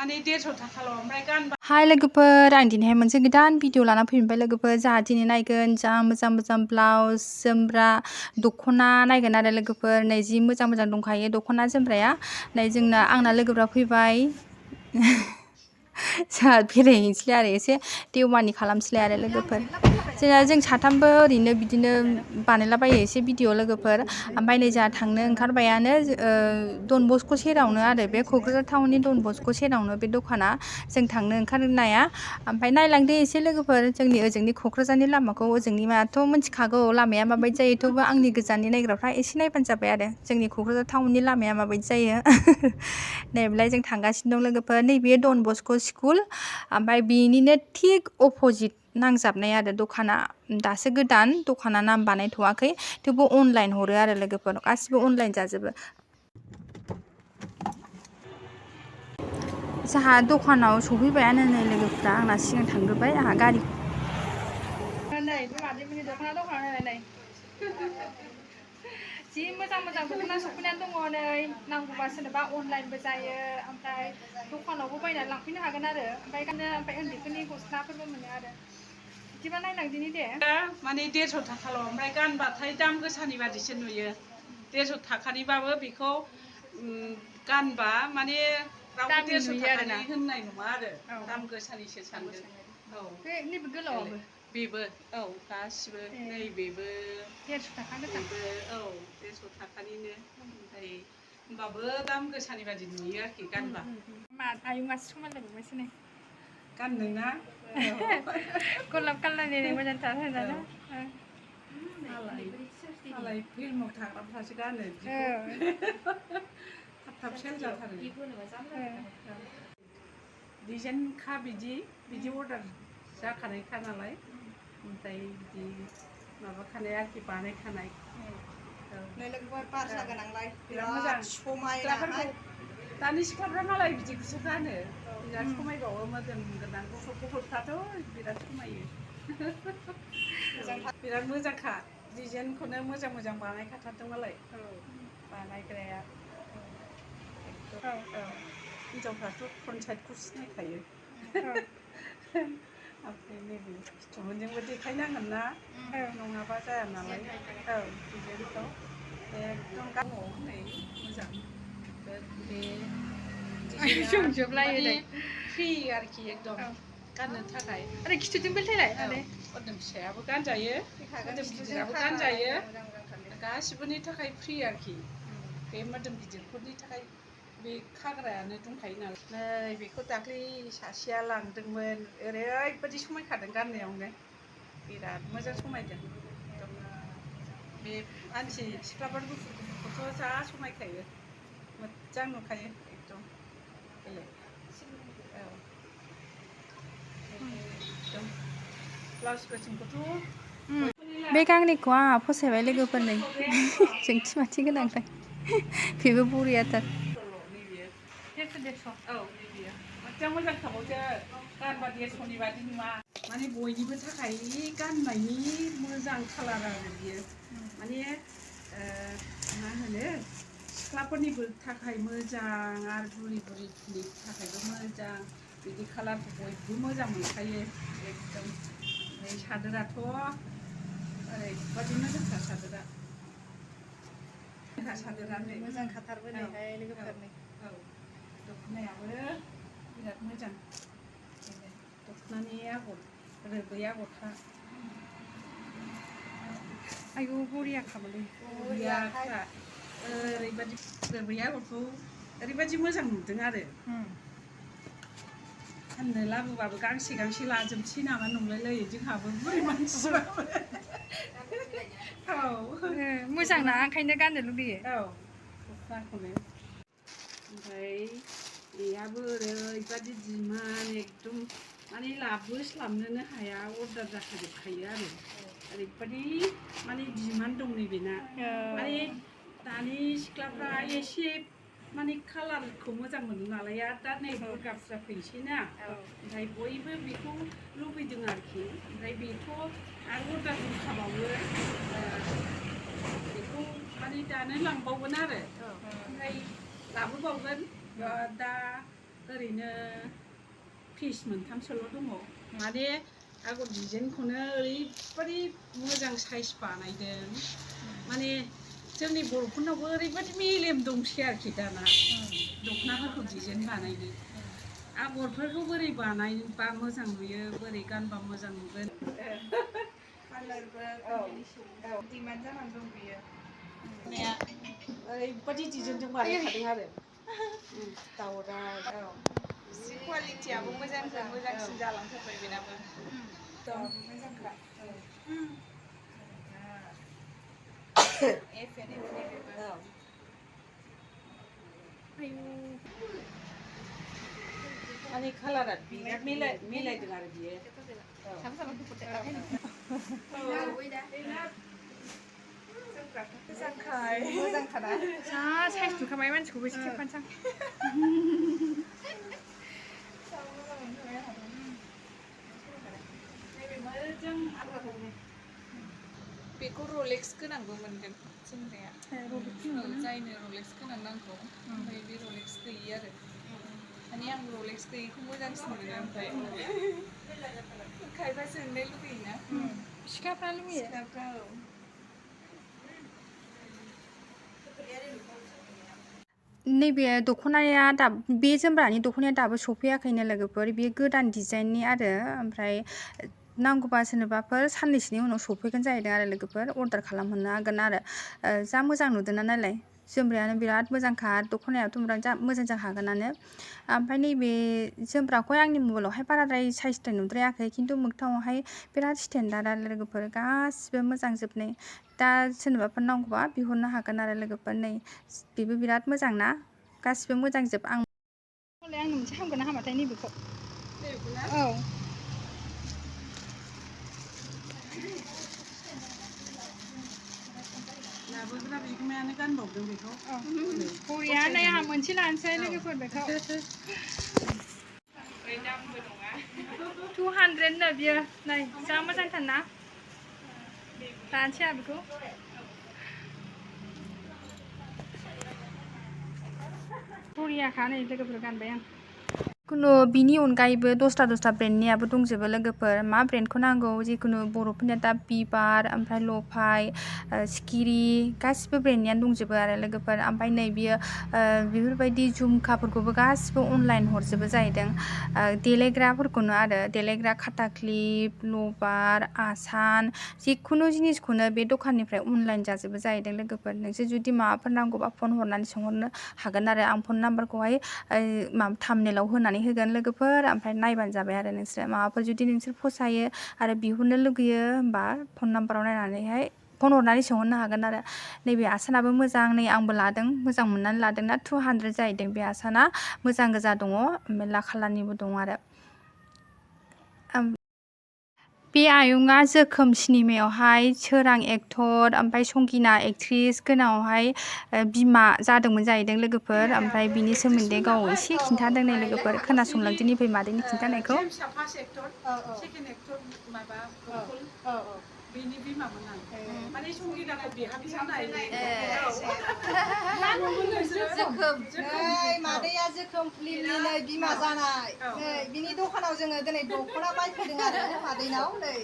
माने 150 थाखाल' ओमफ्राय गानबा हाय लोगोफोर आं दिनैहाय मोनसे गोदान भिडिअ लाना फैबाय लोगोफोर जोंहा दिनै नायगोन जा मोजां ब्लाउस जोमग्रा दख'ना नायगोन आरो लोगोफोर नै जि मोजां दंखायो दख'ना जोमग्राया नै जोंना आंना लोगोफ्रा फैबाय जोंहा बेरायहैनोसैलाय आरो एसे देवमानि खालामसैलाय आरो लोगोफोर जों साथामबो ओरैनो बिदिनो बानायलाबायो एसे भिडिअ लोगोफोर ओमफ्राय नै जोंहा थांनो ओंखारबायानो डन बस्क' सेरावनो आरो बे क'क्राझार टाउननि डन बस्क' सेरावनो बे दखाना जों थांनो ओंखारनाया ओमफ्राय नायलांदो एसे लोगोफोर जोंनि ओजोंनि क'क्राझारनि लामाखौ ओजोंनि माथ' मिथिखागौ लामाया माबायदि जायो थेवबो आंनि गोजाननि नायग्राफ्रा एसे नायबानो जाबाय आरो जोंनि क'क्राझार टाउननि लामाया माबायदि जायो नैबेलाय जों थांगासिनो दं लोगोफोर नैबे डन बस्क' स्कुल ओमफ्राय बेनिनो थिक अपोजिट नांजाबनाय आरो दखाना दासो गोदान दखाना नाम बानायथ'वाखै थेवबो अनलाइन हरो आरो लोगोफोर गासिबो अनलाइन जाजोबो जोंहा दखानाव सफैबायानो नै लोगोफ्रा आंना सिगां थांग्रोबाय आंहा गारि नै मादैमोननि दख'ना दखान नै जि मोजां दख'ना सफैनानै दङ नै नांगौबा सोरनोबा अनलाइनबो जायो ओमफ्राय दखानावबो बायनानै लांफैनो हागोन आरो ओमफ्राय उन्दैफोरनि गस्लाफोरबो मोनो आरो बिदिबा नायलांदिनि दे माने 150 थाखाल' ओमफ्राय गानबाथाय दाम गोसानि बादिसो नुयो 150 थाखानिबाबो बेखौ गानबा माने रावबो 150 थाखानि होननाय नङा आरो दाम गोसानिसो सानगोन औ बे नैबे गोलावाबो बेबो औ गासिबो नैबेबो 150 थाखा बेबो औ 150 थाखानिनो ओमफ्राय होमबाबो दाम गोसानि बादि नुयो आरोखि गानबा आयौ मासे समायलायबावबायसो नै गाननोना गलाब कालारनि मोजांथार होनना मालाय फिल्माव थाग्राफ्रासो गानो थाब सेल जाथारो डिजाइनखा बिदि अर्डार जाखानायखा नालाय ओमफ्राय बिदि माबाखानाय आरोखि बानायखानाय लोगोफोर बार जागोन आंलाय बिराद मोजां समायना दानि सिख्लाफ्रा मालाय बिदिखौसो गानो बिराद समायबावो मोदोम गोनां गथ'फ्राथ' बिराद समायो बिराद मोजांखा डिजाइनखौनो मोजां बानायखाथारदों मालाय बानायग्राया हिनजावफ्राथ' फ्रन्ट साइडखौ सिनायखायो ओमफ्राय नैबे फिथुमोनजोंबो देखायनांगोन ना नङाबा जाया नालाय डिजाइनखौ एकदम गानबाव नै मोजां बे फ्रि आरोखि एकदम गाननो थाखाय आरो खिथुजों बेलथायलाय मोदोम फिसायाबो गानजायो मोदोम गिदिराबो गानजायो गासिबोनि थाखाय फ्रि आरोखि बे मोदोम गिदिरफोरनि थाखाय बे खाग्रायानो दंखायो नालाय नै बेखौ दाख्लै सासेया लांदोंमोन ओरैबायदि समायखादों गाननायावनो बिराद मोजां समायदों बे मानसि सिख्लाफोर गुफुरखौथ' जा समायखायो मोजां नुखायो एकदम बेलेग एकदम ब्लाउस गोसोमखौथ' बे गांनैखौ आंहा फसायबाय लोगोफोरनै जोंथि माथि गोनांखाय बेबो बरियाथार मोजां खाबावसो गानबा 150नि बादि नुवा माने बयनिबो थाखाय गाननायनि मोजां कालार आरो बियो माने मा होनो सिख्लाफोरनिबो थाखाय मोजां आरो बुरिफोरनि थाखायबो मोजां बिदि कालारखौ बयबो मोजां मोनखायो एकदम ओमफ्राय सादोराथ' ओरैबादि मोजांखा सादोरा सादोरानो मोजां खाथारबो नैहाय लोगोफोरनि दख'नायाबो बिराद मोजां दख'नानि आगर रोबै आगरखा आयौ बरियाखामोनलै बरियाखा ओरैबादि रोबै आगरखौ ओरैबादि मोजां नुदों आरो फाननो लाबोबाबो गांसे लाजोबसै नामा नंलायलायो जोंहाबो बुरि मानसिबाबो मोजांना ओंखायनो गाननो लुगैयो दख'नाखौनो ओमफ्राय बेयाबो ओरैबादि डिमान्ड एकदम माने लाबोस्लाबनोनो हाया अर्डार जाखाजोबखायो आरो ओरैबादि माने डिमान्ड दं नैबेना माने दानि सिख्लाफ्रा एसे माने कालारखौ मोजां मोनो नालाय आरो दा नै दुर्गा फुजा फैनोसैना ओमफ्राय बयबो बेखौ लुबैदों आरोखि ओमफ्राय बेथ' आरो अर्डार दंखाबावो बेखौ माने दानो लांबावगोन आरो ओमफ्राय लाबोबावगोन दा ओरैनो पिस मोनथामसोल' दङ माने आगर डिजाइनखौनो ओरैबादि मोजां साइज बानायदों माने जोंनि बर'फोरनावबो ओरैबादि मेलेम दंसै आरोखि दाना दख'नाफोरखौ डिजाइन बानायनो आगरफोरखौ बोरै बानायबा मोजां नुयो बोरै गानबा मोजां नुगोन डिमान्ड जानानै दं बियो ओरैबादि डिजाइनजों बानायखादों आरो दावराइ जि क्वालिटियाबो मोजांनिफ्राय मोजांसिन जालांथारबाय बेनाबो मोजांखा माने कालारा बिराद मिलायदों आरो बियो मोजांखाना जा साइज नुखाबाय मानसिखौबो एसे खेबखानोसां बेखौ रलेक्स गोनांबो मोनगोन जोमग्राया जायनो रलेक्स गोनां नांगौ ओमफ्राय बे रलेक्स गैयि आरो माने आं रलेक्स गैयिखौ मोजांसिन मोनो ओमफ्राय खायफा जोंनाय लुगैयोना सिख्लाफ्रा लुगैयो सिख्लाफ्रा नैबे दख'नाया बे जोमग्रानि दख'नाया दाबो सफैयाखैनो लोगोफोर बेयो गोदान डिजाइननि आरो ओमफ्राय नांगौबा सोरनोबाफोर साननैसोनि उनाव सफैगोन जाहैदों आरो लोगोफोर अर्डार खालामहरनो हागोन आरो जा मोजां नुदोंना नालाय जोमग्रायानो बिराद मोजांखा दख'नायाथ' बिराद मोजां जाखागोनानो ओमफ्राय नैबे जोमग्राखौ आंनि मबाइलावहाय बाराद्राय साइजद्राय नुद्रायाखै खिन्थु मोगथाङावहाय बिराद स्टेन्डार्ड आरो लोगोफोर गासिबो मोजां जोबनाय दा सोरनोबाफोर नांगौबा बिहरनो हागोन आरो लोगोफोर नै बेबो बिराद मोजां ना गासिबो मोजां जोब आं मोनसे हामगोन ना हामाथाय नैबेखौ औ लाबोग्रा बिगुमायानो गानबावदों बेखौ बरिया नै आंहा मोनसे लानोसै लोगोफोर बेखौ 200 नो बियो नै जा मोजांथार ना लानोसै आं बेखौ बरियाखा नै लोगोफोर गानबाय आं जिखुनु बिनि अनगायैबो दस्रा ब्रेन्डनियाबो दंजोबो लोगोफोर मा ब्रेन्डखौ नांगौ जिखुनु बर'फोरनिया दा बिबार ओमफ्राय लफाय सिखिरि गासिबो ब्रेन्डनियानो दंजोबो आरो लोगोफोर ओमफ्राय नै बियो बेफोरबायदि झुमखाफोरखौबो गासिबो अनलाइन हरजोबो जाहैदों देलायग्राफोरखौनो आरो देलायग्रा खाथा क्लिप लबार आसान जिखुनु जिनिसखौनो बे दखाननिफ्राय अनलाइन जाजोबो जाहैदों लोगोफोर नोंसोर जुदि माबाफोर नांगौबा फन हरनानै सोंहरनो हागोन आरो आं फन नाम्बारखौहाय माबा थामनेलाव होनानै होगोन लोगोफोर ओमफ्राय नायबानो जाबाय आरो नोंसोर माबाफोर जुदि नोंसोर फसायो आरो बिहरनो लुगैयो होमबा फन नाम्बाराव नायनानैहाय फन हरनानै सोंहरनो हागोन आरो नैबे आसानाबो मोजां नै आंबो लादों मोजां मोननानै लादों ना 200 जाहैदों बे आसाना मोजां गोजा दङ मेरला खालारनिबो दङ आरो बे आयंआ जोखोम सिनेमायावहाय सोरां एक्टर ओमफ्राय संगिना एक्ट्रिस गोनाङावहाय बिमा जादोंमोन जाहैदों लोगोफोर ओमफ्राय बिनि सोमोन्दै गाव एसे खिन्थादों नै लोगोफोर खोनासंलांदो निफ्राय मादैनि खिन्थानायखौ बेनि बिमामोन आं माने संगिनाखौ बिहामजो जानाय मादैया जोखोम फिल्मनि नै बिमा जानाय नै बिनि दखानाव जोङो दिनै दख'ना बायफैदों आरो मादैनाव नै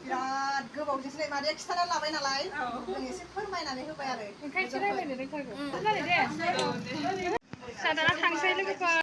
बिराद गोबावजोंसो नै मादैया खिन्थाना लाबाय नालाय जों एसे फोरमायनानै होबाय आरो ओंखायसो रायलायनो रोंथारगौ दे दाना थांसै लोगोफोर